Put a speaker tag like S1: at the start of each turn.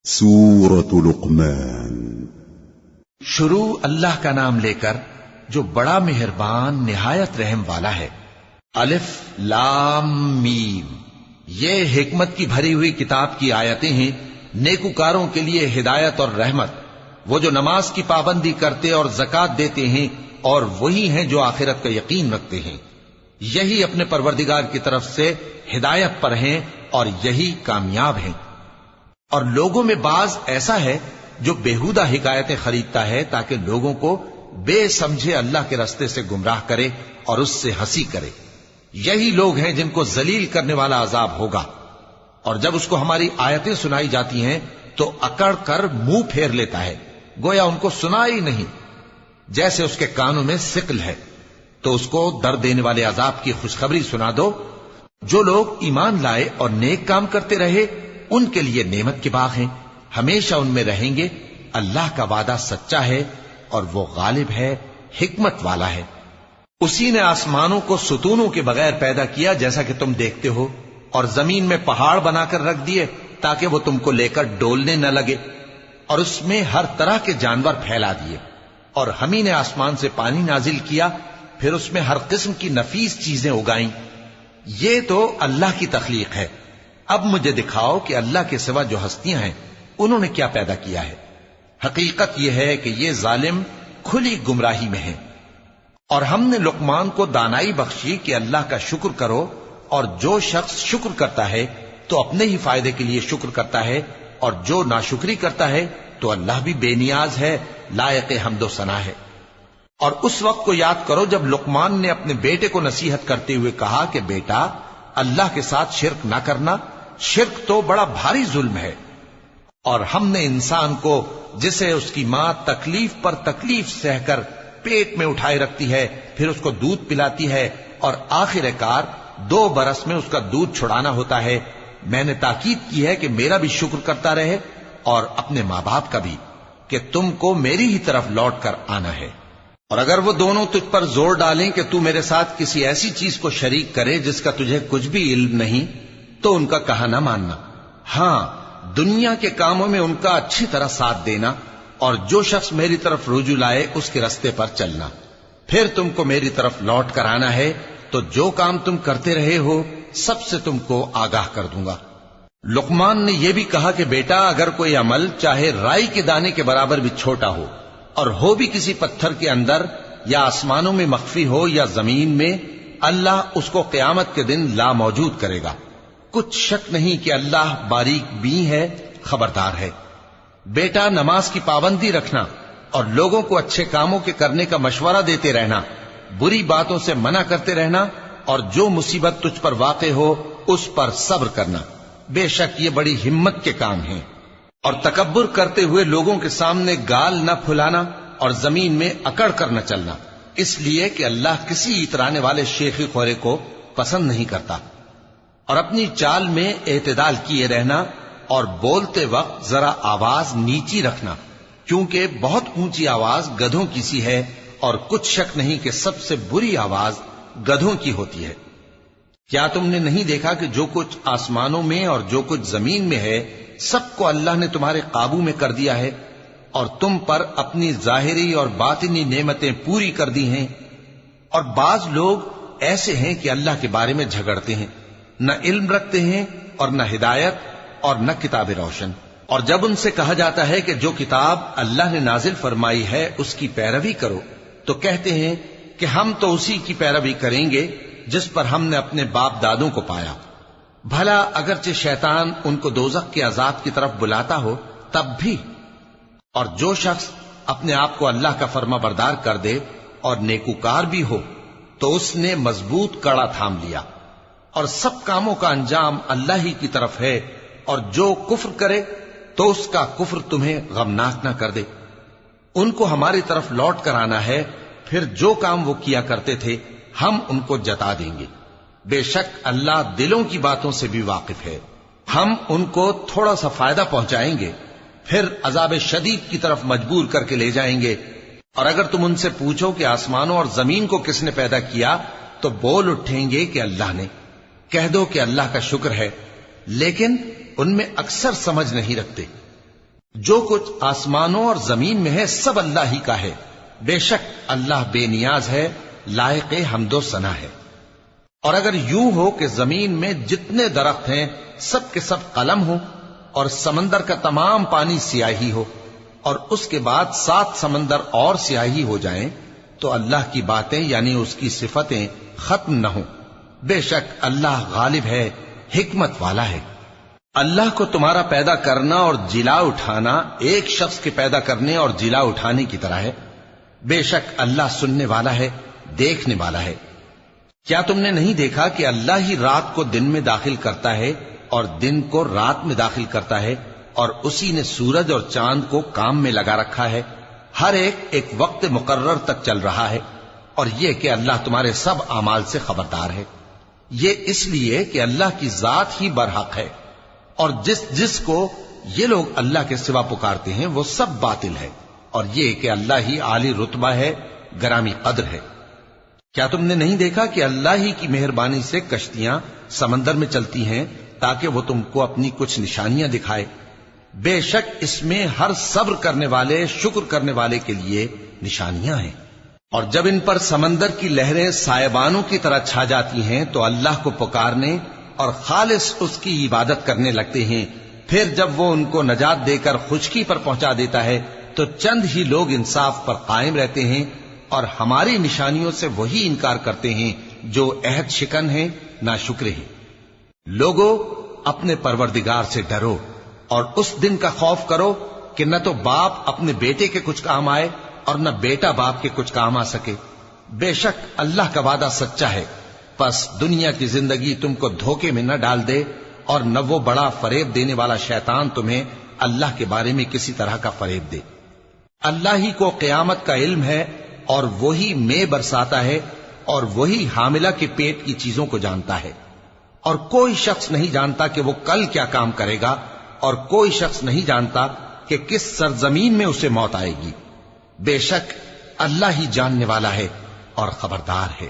S1: سورة لقمان۔
S2: شروع اللہ کا نام لے کر جو بڑا مہربان نہایت رحم والا ہے۔ الف لام میم، یہ حکمت کی بھری ہوئی کتاب کی آیتیں ہیں، نیکوکاروں کے لیے ہدایت اور رحمت، وہ جو نماز کی پابندی کرتے اور زکوٰۃ دیتے ہیں، اور وہی ہیں جو آخرت کا یقین رکھتے ہیں، یہی اپنے پروردگار کی طرف سے ہدایت پر ہیں اور یہی کامیاب ہیں۔ اور لوگوں میں بعض ایسا ہے جو بیہودہ حکایتیں خریدتا ہے تاکہ لوگوں کو بے سمجھے اللہ کے راستے سے گمراہ کرے اور اس سے ہنسی کرے، یہی لوگ ہیں جن کو ذلیل کرنے والا عذاب ہوگا۔ اور جب اس کو ہماری آیتیں سنائی جاتی ہیں تو اکڑ کر منہ پھیر لیتا ہے، گویا ان کو سنا ہی نہیں، جیسے اس کے کانوں میں ثقل ہے۔ تو اس کو درد دینے والے عذاب کی خوشخبری سنا دو۔ جو لوگ ایمان لائے اور نیک کام کرتے رہے ان کے لیے نعمت کے باغ ہیں، ہمیشہ ان میں رہیں گے۔ اللہ کا وعدہ سچا ہے اور وہ غالب ہے، حکمت والا ہے۔ اسی نے آسمانوں کو ستونوں کے بغیر پیدا کیا جیسا کہ تم دیکھتے ہو، اور زمین میں پہاڑ بنا کر رکھ دیے تاکہ وہ تم کو لے کر ڈولنے نہ لگے، اور اس میں ہر طرح کے جانور پھیلا دیے۔ اور ہم ہی نے آسمان سے پانی نازل کیا، پھر اس میں ہر قسم کی نفیس چیزیں اگائیں۔ یہ تو اللہ کی تخلیق ہے۔ اب مجھے دکھاؤ کہ اللہ کے سوا جو ہستیاں ہیں انہوں نے کیا پیدا کیا ہے۔ حقیقت یہ ہے کہ یہ ظالم کھلی گمراہی میں ہیں۔ اور ہم نے لقمان کو دانائی بخشی کہ اللہ کا شکر کرو، اور جو شخص شکر کرتا ہے تو اپنے ہی فائدے کے لیے شکر کرتا ہے، اور جو ناشکری کرتا ہے تو اللہ بھی بے نیاز ہے، لائق حمد و ثنا ہے۔ اور اس وقت کو یاد کرو جب لقمان نے اپنے بیٹے کو نصیحت کرتے ہوئے کہا کہ بیٹا، اللہ کے ساتھ شرک نہ کرنا، شرک تو بڑا بھاری ظلم ہے۔ اور ہم نے انسان کو جسے اس کی ماں تکلیف پر تکلیف سہ کر پیٹ میں اٹھائے رکھتی ہے، پھر اس کو دودھ پلاتی ہے، اور آخر کار 2 برس میں اس کا دودھ چھڑانا ہوتا ہے، میں نے تاکید کی ہے کہ میرا بھی شکر کرتا رہے اور اپنے ماں باپ کا بھی، کہ تم کو میری ہی طرف لوٹ کر آنا ہے۔ اور اگر وہ دونوں تجھ پر زور ڈالیں کہ تو میرے ساتھ کسی ایسی چیز کو شریک کرے جس کا تجھے کچھ بھی علم نہیں، تو ان کا کہا نہ ماننا، ہاں دنیا کے کاموں میں ان کا اچھی طرح ساتھ دینا، اور جو شخص میری طرف رجوع لائے اس کے رستے پر چلنا۔ پھر تم کو میری طرف لوٹ کر آنا ہے، تو جو کام تم کرتے رہے ہو سب سے تم کو آگاہ کر دوں گا۔ لقمان نے یہ بھی کہا کہ بیٹا، اگر کوئی عمل چاہے رائی کے دانے کے برابر بھی چھوٹا ہو، اور ہو بھی کسی پتھر کے اندر یا آسمانوں میں مخفی ہو یا زمین میں، اللہ اس کو قیامت کے دن لا موجود کرے گا۔ کچھ شک نہیں کہ اللہ باریک بین ہے، خبردار ہے۔ بیٹا، نماز کی پابندی رکھنا اور لوگوں کو اچھے کاموں کے کرنے کا مشورہ دیتے رہنا، بری باتوں سے منع کرتے رہنا، اور جو مصیبت تجھ پر واقع ہو اس پر صبر کرنا، بے شک یہ بڑی ہمت کے کام ہیں۔ اور تکبر کرتے ہوئے لوگوں کے سامنے گال نہ پھلانا اور زمین میں اکڑ کر نہ چلنا، اس لیے کہ اللہ کسی اترانے والے شیخی خورے کو پسند نہیں کرتا۔ اور اپنی چال میں اعتدال کیے رہنا، اور بولتے وقت ذرا آواز نیچی رکھنا، کیونکہ بہت اونچی آواز گدھوں کی سی ہے، اور کچھ شک نہیں کہ سب سے بری آواز گدھوں کی ہوتی ہے۔ کیا تم نے نہیں دیکھا کہ جو کچھ آسمانوں میں اور جو کچھ زمین میں ہے سب کو اللہ نے تمہارے قابو میں کر دیا ہے، اور تم پر اپنی ظاہری اور باطنی نعمتیں پوری کر دی ہیں۔ اور بعض لوگ ایسے ہیں کہ اللہ کے بارے میں جھگڑتے ہیں، نہ علم رکھتے ہیں اور نہ ہدایت اور نہ کتاب روشن۔ اور جب ان سے کہا جاتا ہے کہ جو کتاب اللہ نے نازل فرمائی ہے اس کی پیروی کرو، تو کہتے ہیں کہ ہم تو اسی کی پیروی کریں گے جس پر ہم نے اپنے باپ دادوں کو پایا۔ بھلا اگرچہ شیطان ان کو دوزخ کے عذاب کی طرف بلاتا ہو تب بھی۔ اور جو شخص اپنے آپ کو اللہ کا فرما بردار کر دے اور نیکوکار بھی ہو تو اس نے مضبوط کڑا تھام لیا، اور سب کاموں کا انجام اللہ ہی کی طرف ہے۔ اور جو کفر کرے تو اس کا کفر تمہیں غمناک نہ کر دے۔ ان کو ہماری طرف لوٹ کر آنا ہے، پھر جو کام وہ کیا کرتے تھے ہم ان کو جتا دیں گے۔ بے شک اللہ دلوں کی باتوں سے بھی واقف ہے۔ ہم ان کو تھوڑا سا فائدہ پہنچائیں گے، پھر عذاب شدید کی طرف مجبور کر کے لے جائیں گے۔ اور اگر تم ان سے پوچھو کہ آسمانوں اور زمین کو کس نے پیدا کیا، تو بول اٹھیں گے کہ اللہ نے۔ کہہ دو کہ اللہ کا شکر ہے، لیکن ان میں اکثر سمجھ نہیں رکھتے۔ جو کچھ آسمانوں اور زمین میں ہے سب اللہ ہی کا ہے. بے شک اللہ بے نیاز ہے، لائق حمد و ثنا ہے. اور اگر یوں ہو کہ زمین میں جتنے درخت ہیں سب کے سب قلم ہو اور سمندر کا تمام پانی سیاہی ہو اور اس کے بعد 7 سمندر اور سیاہی ہو جائیں تو اللہ کی باتیں یعنی اس کی صفتیں ختم نہ ہوں. بے شک اللہ غالب ہے، حکمت والا ہے. اللہ کو تمہارا پیدا کرنا اور جلا اٹھانا ایک شخص کے پیدا کرنے اور جلا اٹھانے کی طرح ہے. بے شک اللہ سننے والا ہے، دیکھنے والا ہے. کیا تم نے نہیں دیکھا کہ اللہ ہی رات کو دن میں داخل کرتا ہے اور دن کو رات میں داخل کرتا ہے، اور اسی نے سورج اور چاند کو کام میں لگا رکھا ہے، ہر ایک وقت مقرر تک چل رہا ہے. اور یہ کہ اللہ تمہارے سب اعمال سے خبردار ہے. یہ اس لیے کہ اللہ کی ذات ہی برحق ہے، اور جس کو یہ لوگ اللہ کے سوا پکارتے ہیں وہ سب باطل ہے. اور یہ کہ اللہ ہی عالی رتبہ ہے، گرامی قدر ہے. کیا تم نے نہیں دیکھا کہ اللہ ہی کی مہربانی سے کشتیاں سمندر میں چلتی ہیں تاکہ وہ تم کو اپنی کچھ نشانیاں دکھائے؟ بے شک اس میں ہر صبر کرنے والے، شکر کرنے والے کے لیے نشانیاں ہیں. اور جب ان پر سمندر کی لہریں سائبانوں کی طرح چھا جاتی ہیں تو اللہ کو پکارنے اور خالص اس کی عبادت کرنے لگتے ہیں. پھر جب وہ ان کو نجات دے کر خشکی پر پہنچا دیتا ہے تو چند ہی لوگ انصاف پر قائم رہتے ہیں، اور ہماری نشانیوں سے وہی انکار کرتے ہیں جو عہد شکن ہیں، ناشکر ہیں. لوگو اپنے پروردگار سے ڈرو اور اس دن کا خوف کرو کہ نہ تو باپ اپنے بیٹے کے کچھ کام آئے اور نہ بیٹا باپ کے کچھ کام آ سکے. بے شک اللہ کا وعدہ سچا ہے. پس دنیا کی زندگی تم کو دھوکے میں نہ ڈال دے، اور نہ وہ بڑا فریب دینے والا شیطان تمہیں اللہ کے بارے میں کسی طرح کا فریب دے. اللہ ہی کو قیامت کا علم ہے، اور وہی میں برساتا ہے، اور وہی حاملہ کے پیٹ کی چیزوں کو جانتا ہے. اور کوئی شخص نہیں جانتا کہ وہ کل کیا کام کرے گا، اور کوئی شخص نہیں جانتا کہ کس سرزمین میں اسے موت آئے گی. بے شک اللہ ہی جاننے والا ہے اور خبردار ہے.